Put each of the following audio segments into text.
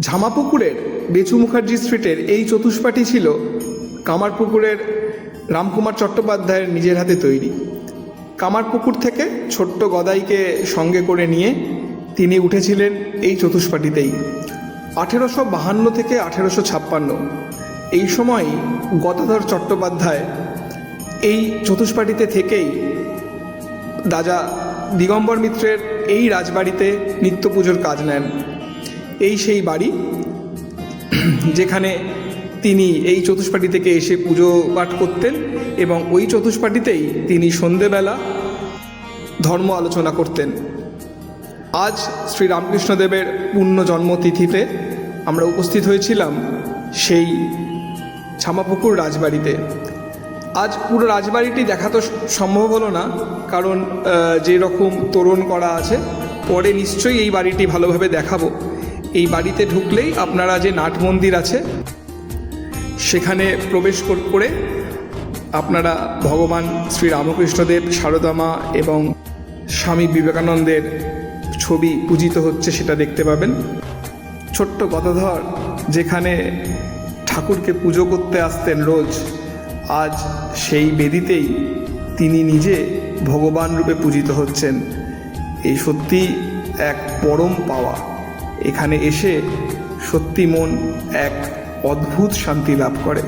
ঝামাপুকুরের বেচু মুখার্জি স্ট্রিটের এই চতুষ্পাঠী ছিল কামারপুকুরের রামকুমার চট্টোপাধ্যায়ের নিজের হাতে তৈরি। কামারপুকুর থেকে ছোট্ট গদাইকে সঙ্গে করে নিয়ে তিনি উঠেছিলেন এই চতুষ্পাঠীতেই 1852 থেকে 1856। এই সময় গদাধর চট্টোপাধ্যায় এই চতুষ্পাঠীতে থেকেই রাজা দিগম্বর মিত্রের এই রাজবাড়িতে নিত্য পুজোর কাজ নেন। এই সেই বাড়ি যেখানে তিনি এই চতুষ্পাঠী থেকে এসে পুজো পাঠ করতেন এবং ওই চতুষ্পাঠীতেই তিনি সন্ধেবেলা ধর্ম আলোচনা করতেন। আজ শ্রী রামকৃষ্ণদেবের পূর্ণ জন্মতিথিতে আমরা উপস্থিত হয়েছিলাম সেই ঝামাপুকুর রাজবাড়িতে। আজ পুরো রাজবাড়িটি দেখা তো সম্ভব হলো না, কারণ যে রকম তোরণ করা আছে, পরে নিশ্চয়ই এই বাড়িটি ভালোভাবে দেখাবো। এই বাড়িতে ঢুকলেই আপনারা যে নাট মন্দির আছে সেখানে প্রবেশ করে আপনারা ভগবান শ্রী রামকৃষ্ণদেব, সারদামা এবং স্বামী বিবেকানন্দের ছবি পূজিত হচ্ছে সেটা দেখতে পাবেন। ছোট্ট গদাধর যেখানে ঠাকুরকে পুজো করতে আসতেন রোজ, আজ সেই বেদিতেই তিনি নিজে ভগবান রূপে পূজিত হচ্ছেন। এই সত্যি এক পরম পাওয়া। এখানে এসে সত্যি মন এক অদ্ভুত শান্তি লাভ করে।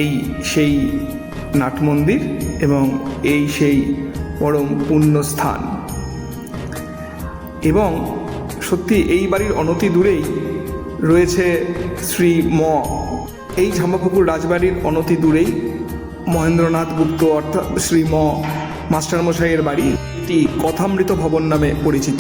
এই সেই নাট মন্দির এবং এই সেই পরম পুণ্য স্থান। এবং সত্যি এই বাড়ির অনতি দূরেই রয়েছে শ্রী এই ঝামাপুকুর রাজবাড়ির অনতি দূরেই মহেন্দ্রনাথ গুপ্ত অর্থাৎ শ্রী মাস্টারমশাইয়ের বাড়ি, এটি কথামৃত ভবন নামে পরিচিত।